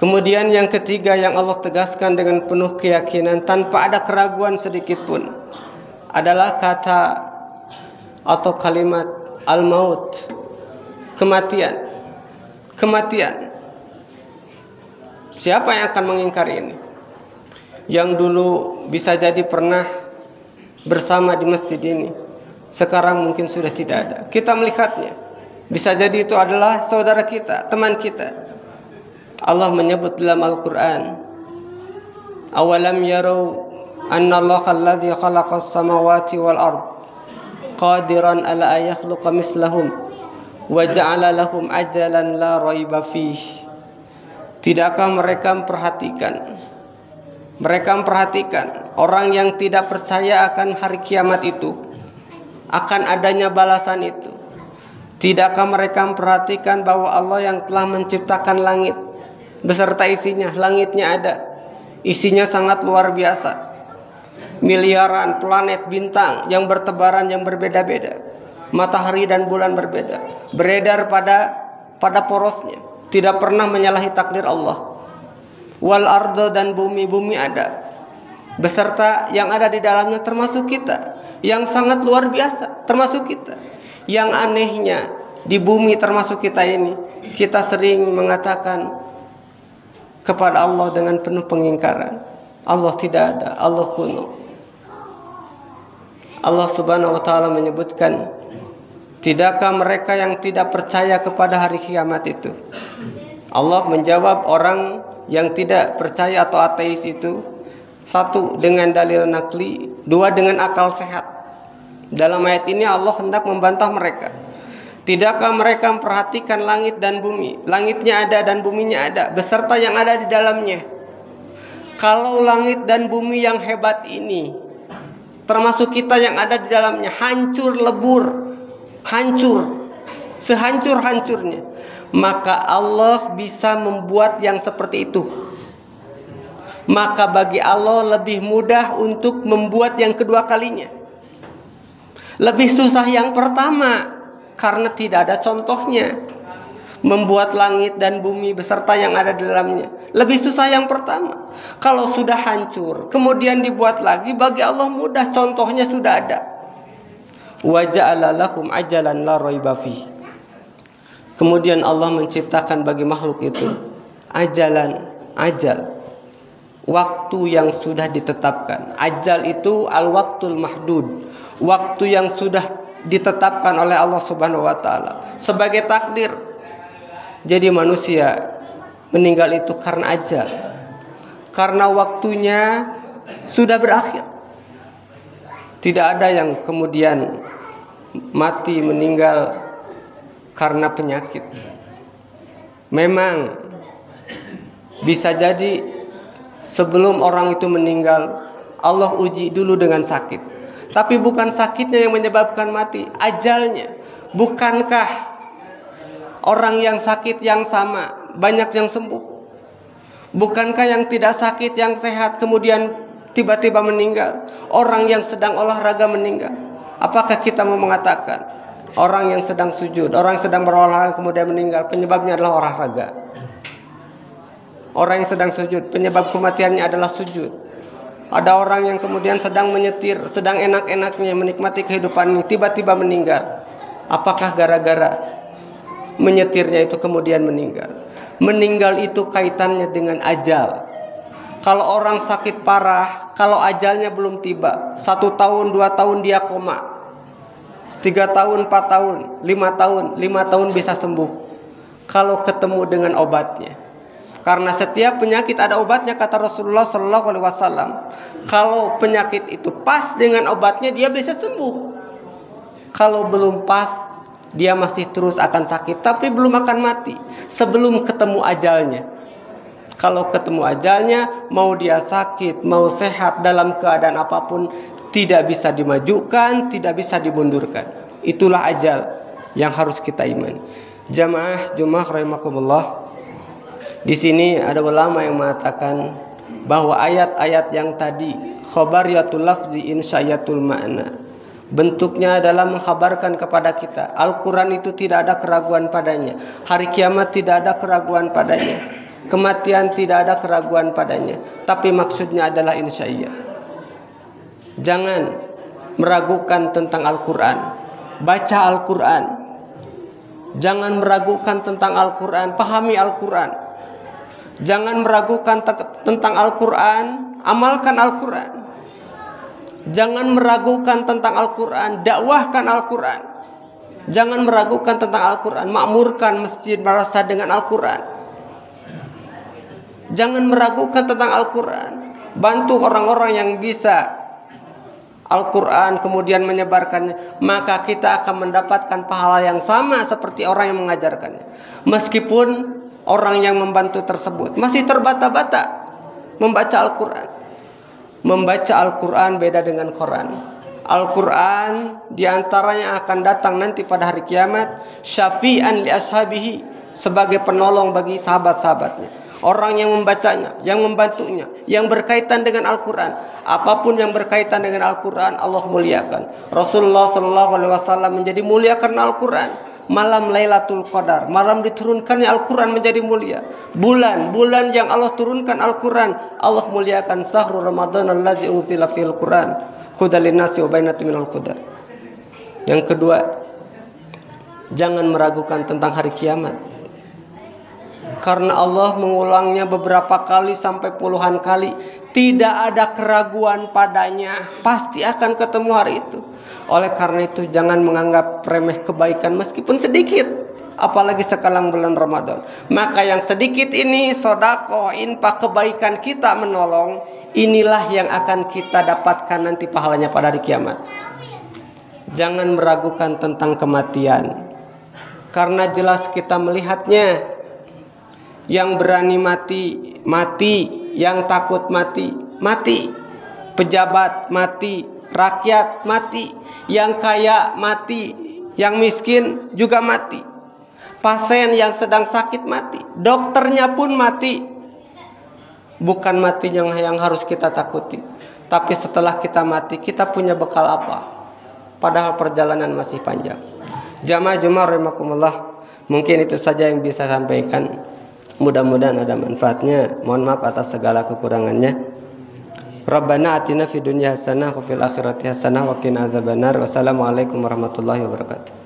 Kemudian yang ketiga yang Allah tegaskan dengan penuh keyakinan tanpa ada keraguan sedikit pun adalah kata atau kalimat al-maut, kematian. Kematian. Siapa yang akan mengingkari ini? Yang dulu bisa jadi pernah bersama di masjid ini, sekarang mungkin sudah tidak ada. Kita melihatnya, bisa jadi itu adalah saudara kita, teman kita. Allah menyebut dalam Al-Quran, awalam yarau anna Allah alladhi khalaqas samawati wal ard qadiran ala ayakhluqa mislahum wa ja'ala lahum ajalan la raiba fih. Tidakkah mereka memperhatikan orang yang tidak percaya akan hari kiamat itu, akan adanya balasan itu? Tidakkah mereka memperhatikan bahwa Allah yang telah menciptakan langit beserta isinya, langitnya ada, isinya sangat luar biasa, miliaran planet bintang yang bertebaran yang berbeda-beda, matahari dan bulan berbeda, beredar pada porosnya, tidak pernah menyalahi takdir Allah. Wal ardo, dan bumi ada, beserta yang ada di dalamnya termasuk kita, yang sangat luar biasa termasuk kita. Yang anehnya di bumi termasuk kita ini, kita sering mengatakan kepada Allah dengan penuh pengingkaran. Allah tidak ada, Allah kuno. Allah subhanahu wa ta'ala menyebutkan, tidakkah mereka yang tidak percaya kepada hari kiamat itu? Allah menjawab orang yang tidak percaya atau ateis itu, satu dengan dalil nakli, dua dengan akal sehat. Dalam ayat ini Allah hendak membantah mereka. Tidakkah mereka memperhatikan langit dan bumi? Langitnya ada dan buminya ada, beserta yang ada di dalamnya. Kalau langit dan bumi yang hebat ini, termasuk kita yang ada di dalamnya, hancur lebur, hancur, sehancur-hancurnya, maka Allah bisa membuat yang seperti itu. Maka bagi Allah lebih mudah untuk membuat yang kedua kalinya. Lebih susah yang pertama, karena tidak ada contohnya. Membuat langit dan bumi beserta yang ada di dalamnya lebih susah yang pertama. Kalau sudah hancur kemudian dibuat lagi, bagi Allah mudah, contohnya sudah ada. Wa ja'ala lahum ajalan la raiba fih. Kemudian Allah menciptakan bagi makhluk itu ajal, waktu yang sudah ditetapkan. Ajal itu al-waqtul mahdud, waktu yang sudah ditetapkan oleh Allah subhanahu wa ta'ala sebagai takdir. Jadi manusia meninggal itu karena ajal, karena waktunya sudah berakhir. Tidak ada yang kemudian mati meninggal karena penyakit. Memang bisa jadi sebelum orang itu meninggal Allah uji dulu dengan sakit. Tapi bukan sakitnya yang menyebabkan mati, ajalnya. Bukankah orang yang sakit yang sama banyak yang sembuh? Bukankah yang tidak sakit yang sehat kemudian tiba-tiba meninggal? Orang yang sedang olahraga meninggal. Apakah kita mau mengatakan orang yang sedang sujud, orang yang sedang berolahraga kemudian meninggal, penyebabnya adalah olahraga? Orang yang sedang sujud, penyebab kematiannya adalah sujud. Ada orang yang kemudian sedang menyetir, sedang enak-enaknya menikmati kehidupan ini, tiba-tiba meninggal. Apakah gara-gara menyetirnya itu kemudian meninggal? Meninggal itu kaitannya dengan ajal. Kalau orang sakit parah, kalau ajalnya belum tiba, 1 tahun, 2 tahun dia koma, 3 tahun, 4 tahun, 5 tahun bisa sembuh kalau ketemu dengan obatnya. Karena setiap penyakit ada obatnya, kata Rasulullah Sallallahu Alaihi Wasallam. Kalau penyakit itu pas dengan obatnya, dia bisa sembuh. Kalau belum pas, dia masih terus akan sakit, tapi belum akan mati sebelum ketemu ajalnya. Kalau ketemu ajalnya, mau dia sakit, mau sehat, dalam keadaan apapun, tidak bisa dimajukan, tidak bisa dimundurkan. Itulah ajal yang harus kita imani. Jamaah Jumat rahimakumullah. Di sini ada ulama yang mengatakan bahwa ayat-ayat yang tadi khabariyatul lafzi insyayatul ma'na, bentuknya adalah mengkhabarkan kepada kita Al-Quran itu tidak ada keraguan padanya, hari kiamat tidak ada keraguan padanya. Kematian tidak ada keraguan padanya, tapi maksudnya adalah insyaallah. Jangan meragukan tentang Al-Quran. Baca Al-Quran. Jangan meragukan tentang Al-Quran. Pahami Al-Quran. Jangan meragukan tentang Al-Quran. Amalkan Al-Quran. Jangan meragukan tentang Al-Quran. Dakwahkan Al-Quran. Jangan meragukan tentang Al-Quran. Makmurkan masjid madrasah dengan Al-Quran. Jangan meragukan tentang Al-Quran. Bantu orang-orang yang bisa Al-Quran kemudian menyebarkannya, maka kita akan mendapatkan pahala yang sama seperti orang yang mengajarkannya. Meskipun orang yang membantu tersebut masih terbata-bata membaca Al-Quran. Membaca Al-Quran beda dengan Quran. Al-Quran diantaranya akan datang nanti pada hari kiamat syafi'an li ashabihi, sebagai penolong bagi sahabat-sahabatnya. Orang yang membacanya, yang membantunya, yang berkaitan dengan Al-Quran. Apapun yang berkaitan dengan Al-Quran, Allah muliakan. Rasulullah SAW menjadi mulia karena Al-Quran. Malam Lailatul Qadar, malam diturunkannya Al-Quran menjadi mulia. Bulan yang Allah turunkan Al-Quran, Allah muliakan. Sahru Ramadan alladzi unzila fil Quran hudal linnasi wa bayyinatin minal huda. Yang kedua, jangan meragukan tentang hari kiamat. Karena Allah mengulangnya beberapa kali sampai puluhan kali. Tidak ada keraguan padanya. Pasti akan ketemu hari itu. Oleh karena itu jangan menganggap remeh kebaikan meskipun sedikit. Apalagi sekarang bulan Ramadan. Maka yang sedikit ini, sedekah, infak, kebaikan kita menolong, inilah yang akan kita dapatkan nanti pahalanya pada hari kiamat. Jangan meragukan tentang kematian. Karena jelas kita melihatnya. Yang berani mati, mati. Yang takut mati, mati. Pejabat mati, rakyat mati. Yang kaya mati, yang miskin juga mati. Pasien yang sedang sakit mati, dokternya pun mati. Bukan mati yang harus kita takuti, tapi setelah kita mati, kita punya bekal apa? Padahal perjalanan masih panjang. Jamaah Jumat rahimakumullah, mungkin itu saja yang bisa saya sampaikan. Mudah-mudahan ada manfaatnya. Mohon maaf atas segala kekurangannya. Rabbana atina fid dunya hasanah wa fil akhirati hasanah wa qina adzabannar. Wassalamualaikum warahmatullahi wabarakatuh.